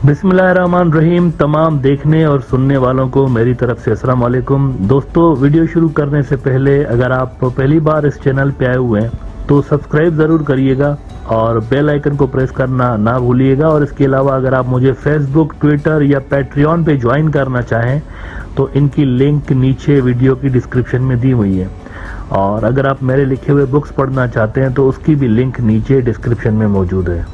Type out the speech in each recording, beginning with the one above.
बिस्मिल्लाहिर्रहमानिर्रहीम। तमाम देखने और सुनने वालों को मेरी तरफ से अस्सलाम वालेकुम। दोस्तों, वीडियो शुरू करने से पहले अगर आप पहली बार इस चैनल पे आए हुए हैं तो सब्सक्राइब ज़रूर करिएगा और बेल आइकन को प्रेस करना ना भूलिएगा। और इसके अलावा अगर आप मुझे फेसबुक, ट्विटर या पैट्रियन पे ज्वाइन करना चाहें तो इनकी लिंक नीचे वीडियो की डिस्क्रिप्शन में दी हुई है। और अगर आप मेरे लिखे हुए बुक्स पढ़ना चाहते हैं तो उसकी भी लिंक नीचे डिस्क्रिप्शन में मौजूद है।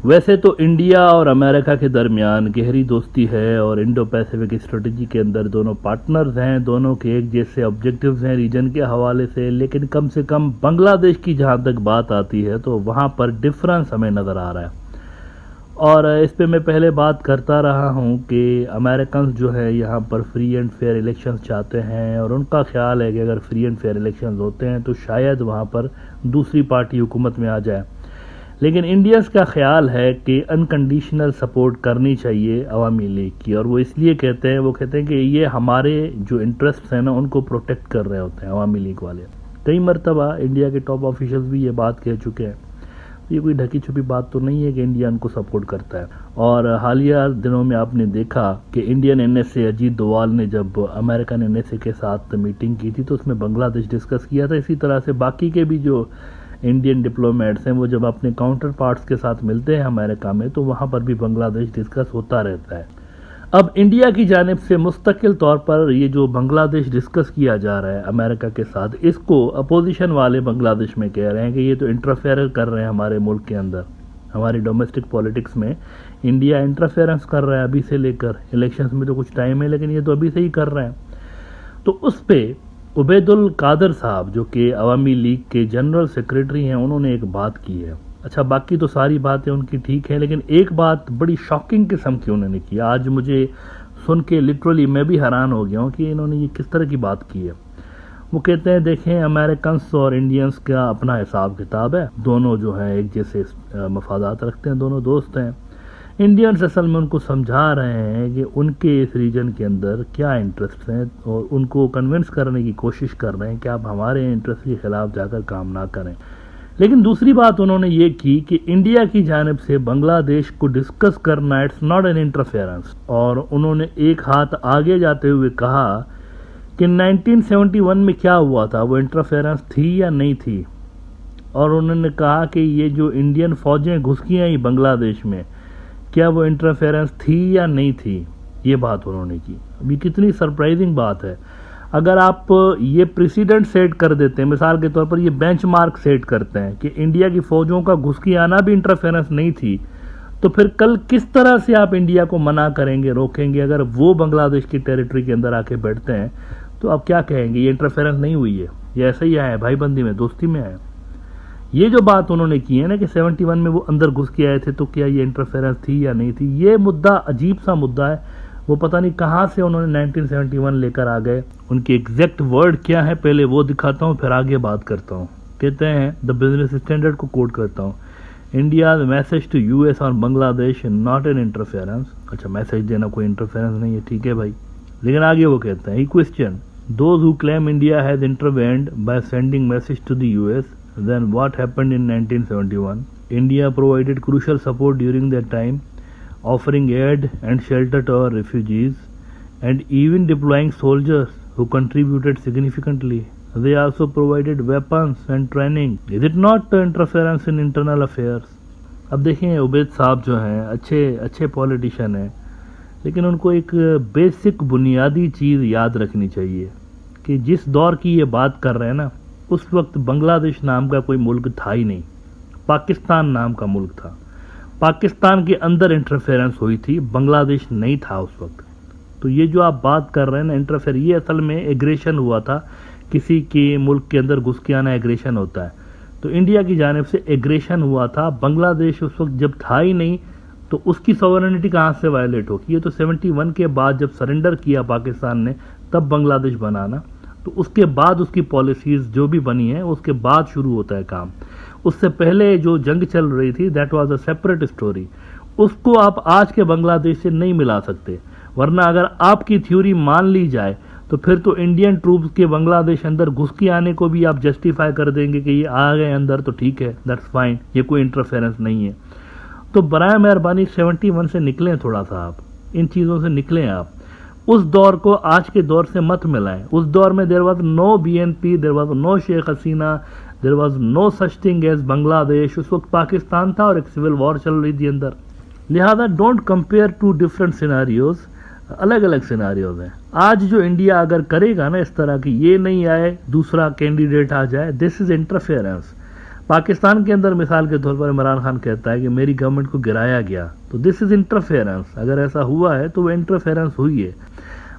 वैसे तो इंडिया और अमेरिका के दरमियान गहरी दोस्ती है और इंडो पैसिफिक स्ट्रेटजी के अंदर दोनों पार्टनर्स हैं, दोनों के एक जैसे ऑब्जेक्टिव्स हैं रीजन के हवाले से। लेकिन कम से कम बांग्लादेश की जहां तक बात आती है तो वहां पर डिफरेंस हमें नज़र आ रहा है। और इस पे मैं पहले बात करता रहा हूं कि अमेरिकन जो है यहाँ पर फ्री एंड फेयर इलेक्शंस चाहते हैं और उनका ख्याल है कि अगर फ्री एंड फेयर इलेक्शंस होते हैं तो शायद वहाँ पर दूसरी पार्टी हुकूमत में आ जाए। लेकिन इंडियंस का ख्याल है कि अनकंडीशनल सपोर्ट करनी चाहिए अवामी लीग की। और वो इसलिए कहते हैं, वो कहते हैं कि ये हमारे जो इंटरेस्ट हैं ना उनको प्रोटेक्ट कर रहे होते हैं अवामी लीग वाले। कई मरतबा इंडिया के टॉप ऑफिशियल्स भी ये बात कह चुके हैं। ये कोई ढकी छुपी बात तो नहीं है कि इंडिया उनको सपोर्ट करता है। और हालिया दिनों में आपने देखा कि इंडियन एनएसए अजीत डोवाल ने जब अमेरिकन एनएसए के साथ मीटिंग की थी तो उसमें बांग्लादेश डिस्कस किया था। इसी तरह से बाकी के भी जो इंडियन डिप्लोमेट्स हैं वो जब अपने काउंटर पार्ट्स के साथ मिलते हैं अमेरिका में तो वहाँ पर भी बांग्लादेश डिस्कस होता रहता है। अब इंडिया की जानिब से मुस्तकिल तौर पर ये जो बांग्लादेश डिस्कस किया जा रहा है अमेरिका के साथ, इसको अपोजिशन वाले बांग्लादेश में कह रहे हैं कि ये तो इंटरफेयर कर रहे हैं हमारे मुल्क के अंदर, हमारी डोमेस्टिक पॉलिटिक्स में इंडिया इंटरफेरेंस कर रहा है अभी से लेकर। इलेक्शंस में तो कुछ टाइम है लेकिन ये तो अभी से ही कर रहे हैं। तो उस पर उबैदुल कादर साहब जो कि अवामी लीग के जनरल सेक्रेटरी हैं, उन्होंने एक बात की है। अच्छा, बाकी तो सारी बातें उनकी ठीक है लेकिन एक बात बड़ी शॉकिंग किस्म की उन्होंने की। आज मुझे सुन के लिटरली मैं भी हैरान हो गया हूँ कि इन्होंने ये किस तरह की बात की है। वो कहते हैं, देखें अमेरिकन और इंडियंस का अपना हिसाब किताब है, दोनों जो है एक जैसे मफादात रखते हैं, दोनों दोस्त हैं। इंडियंस असल में उनको समझा रहे हैं कि उनके इस रीजन के अंदर क्या इंटरेस्ट हैं और उनको कन्विंस करने की कोशिश कर रहे हैं कि आप हमारे इंटरेस्ट के खिलाफ जाकर काम ना करें। लेकिन दूसरी बात उन्होंने ये की कि इंडिया की जानिब से बांग्लादेश को डिस्कस करना इट्स नॉट एन इंटरफेरेंस। और उन्होंने एक हाथ आगे जाते हुए कहा कि 1971 में क्या हुआ था, वो इंटरफेरेंस थी या नहीं थी। और उन्होंने कहा कि ये जो इंडियन फौजें घुस गई हैं बांग्लादेश में, क्या वो इंटरफेरेंस थी या नहीं थी, ये बात उन्होंने की। अभी कितनी सरप्राइजिंग बात है। अगर आप ये प्रेसिडेंट सेट कर देते हैं, मिसाल के तौर पर ये बेंचमार्क सेट करते हैं कि इंडिया की फौजों का घुस के आना भी इंटरफेरेंस नहीं थी, तो फिर कल किस तरह से आप इंडिया को मना करेंगे, रोकेंगे? अगर वो बांग्लादेश की टेरिटरी के अंदर आके बैठते हैं तो आप क्या कहेंगे? ये इंटरफेरेंस नहीं हुई है, ये ऐसे ही आया है, भाईबंदी में, दोस्ती में आया। ये जो बात उन्होंने की है ना कि 71 में वो अंदर घुस के आए थे, तो क्या ये इंटरफेरेंस थी या नहीं थी? ये मुद्दा अजीब सा मुद्दा है। वो पता नहीं कहाँ से उन्होंने 1971 लेकर आ गए। उनके एग्जैक्ट वर्ड क्या है पहले वो दिखाता हूँ, फिर आगे बात करता हूँ। कहते हैं, द बिजनेस स्टैंडर्ड को कोट करता हूँ, इंडिया मैसेज टू यूएस और बांग्लादेश नॉट एन इंटरफेरेंस। अच्छा, मैसेज देना कोई इंटरफेरेंस नहीं है, ठीक है भाई। लेकिन आगे वो कहते हैं, he questions those who claim India has intervened by sending message to the US, then what happened in 1971? India provided crucial support during that time, offering aid and shelter to our refugees and even deploying soldiers who contributed significantly. They also provided weapons and training. Is it not interference in internal affairs? अब देखें, उबैद साहब जो हैं अच्छे politician हैं, लेकिन उनको एक बेसिक बुनियादी चीज़ याद रखनी चाहिए कि जिस दौर की ये बात कर रहे हैं ना, उस वक्त बांग्लादेश नाम का कोई मुल्क था ही नहीं, पाकिस्तान नाम का मुल्क था। पाकिस्तान के अंदर इंटरफेरेंस हुई थी, बांग्लादेश नहीं था उस वक्त। तो ये जो आप बात कर रहे हैं ना इंटरफेयर, ये असल में एग्रेशन हुआ था, किसी के मुल्क के अंदर घुस के आना एग्रेशन होता है। तो इंडिया की जानिब से एग्रेशन हुआ था। बांग्लादेश उस वक्त जब था ही नहीं तो उसकी सॉवरेनिटी कहाँ से वायलेट होगी? ये तो 71 के बाद जब सरेंडर किया पाकिस्तान ने तब बांग्लादेश बनाना, तो उसके बाद उसकी पॉलिसीज जो भी बनी है उसके बाद शुरू होता है काम। उससे पहले जो जंग चल रही थी that was a separate story. उसको आप आज के बांग्लादेश से नहीं मिला सकते। वरना अगर आपकी थ्योरी मान ली जाए तो फिर तो इंडियन ट्रूप्स के बांग्लादेश अंदर घुस के आने को भी आप जस्टिफाई कर देंगे कि ये आ गए अंदर तो ठीक है, दैट्स फाइन, ये कोई इंटरफेरेंस नहीं है। तो बराए मेहरबानी 71 से निकलें, थोड़ा सा आप इन चीज़ों से निकलें। आप उस दौर को आज के दौर से मत मिलाएं। उस दौर में there was no BNP, there was no Sheikh Hasina, there was no such thing as Bangladesh. उस वक्त पाकिस्तान था और एक सिविल वॉर चल रही थी अंदर। लिहाजा don't compare to different scenarios, अलग अलग सिनारियोज हैं। आज जो इंडिया अगर करेगा ना इस तरह की, ये नहीं आए दूसरा कैंडिडेट आ जाए, दिस इज इंटरफेरेंस। पाकिस्तान के अंदर मिसाल के तौर पर इमरान खान कहता है कि मेरी गवर्नमेंट को गिराया गया, तो दिस इज इंटरफेरेंस। अगर ऐसा हुआ है तो वो इंटरफेरेंस हुई है।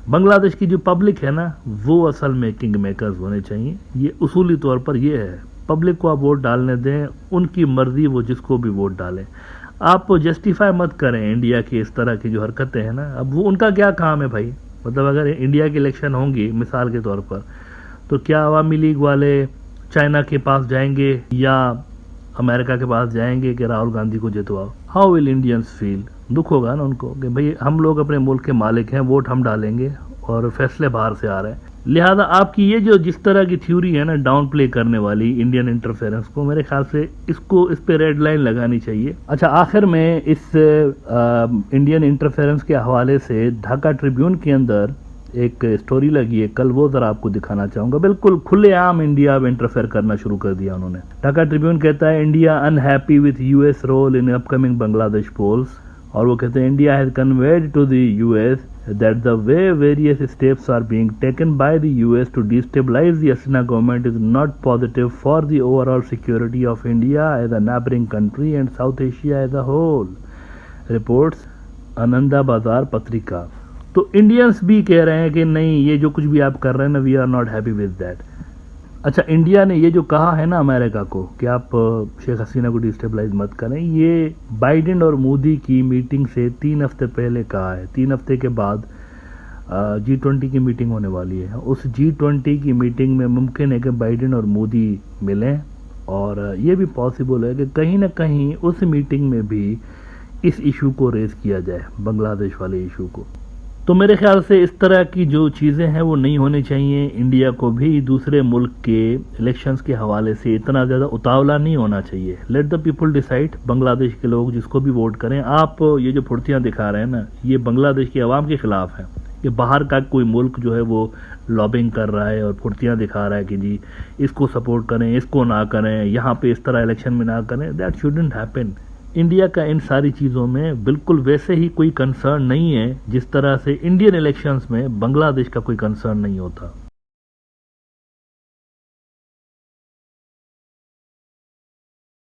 बांग्लादेश की जो पब्लिक है ना, वो असल में किंग मेकर्स होने चाहिए। ये उसूली तौर पर ये है, पब्लिक को आप वोट डालने दें, उनकी मर्जी, वो जिसको भी वोट डालें। आप जस्टिफाई मत करें इंडिया की इस तरह की जो हरकतें हैं ना। अब वो उनका क्या काम है भाई? मतलब अगर इंडिया की इलेक्शन होंगी मिसाल के तौर पर, तो क्या अवामी लीग वाले चाइना के पास जाएंगे या अमेरिका के पास जाएंगे कि राहुल गांधी को जितवाओ? How will Indians feel? दुख होगा ना उनको कि भाई हम लोग अपने मुल्क के मालिक हैं, वोट हम डालेंगे और फैसले बाहर से आ रहे हैं। लिहाजा आपकी ये जो जिस तरह की थ्योरी है ना डाउन प्ले करने वाली इंडियन इंटरफेरेंस को, मेरे ख्याल से इस पे रेड लाइन लगानी चाहिए। अच्छा, आखिर में इस इंडियन इंटरफेरेंस के हवाले से ढाका ट्रिब्यून के अंदर एक स्टोरी लगी है कल, वो जरा आपको दिखाना चाहूंगा। बिल्कुल खुलेआम इंडिया में इंटरफेयर करना शुरू कर दिया उन्होंने। ढाका ट्रिब्यून कहता है India unhappy with US role in upcoming Bangladesh polls, और वो कहते हैं India has conveyed to the US that the way various steps are being taken by the US to destabilize the Hasina government is not positive for the overall security of India as a neighboring country and South Asia as a whole, reports Ananda बाजार पत्रिका। तो Indians भी कह रहे हैं कि नहीं, ये जो कुछ भी आप कर रहे हैं ना, we are not happy with that. अच्छा, इंडिया ने ये जो कहा है ना अमेरिका को कि आप शेख हसीना को डिस्टेबलाइज मत करें, ये बाइडेन और मोदी की मीटिंग से 3 हफ्ते पहले कहा है। 3 हफ्ते के बाद G20 की मीटिंग होने वाली है। उस G20 की मीटिंग में मुमकिन है कि बाइडेन और मोदी मिलें, और ये भी पॉसिबल है कि कहीं ना कहीं उस मीटिंग में भी इस इशू को रेज किया जाए, बांग्लादेश वाले इशू को। तो मेरे ख्याल से इस तरह की जो चीज़ें हैं वो नहीं होनी चाहिए। इंडिया को भी दूसरे मुल्क के इलेक्शंस के हवाले से इतना ज़्यादा उतावला नहीं होना चाहिए। Let the people decide. Bangladesh के लोग जिसको भी वोट करें। आप ये जो फुर्तियाँ दिखा रहे हैं ना, ये बांग्लादेश की आवाम के खिलाफ है। कि बाहर का कोई मुल्क जो है वो लॉबिंग कर रहा है और फुर्तियाँ दिखा रहा है कि जी इसको सपोर्ट करें, इसको ना करें, यहाँ पे इस तरह इलेक्शन में ना करें। That shouldn't happen. इंडिया का इन सारी चीज़ों में बिल्कुल वैसे ही कोई कंसर्न नहीं है जिस तरह से इंडियन इलेक्शंस में बांग्लादेश का कोई कंसर्न नहीं होता।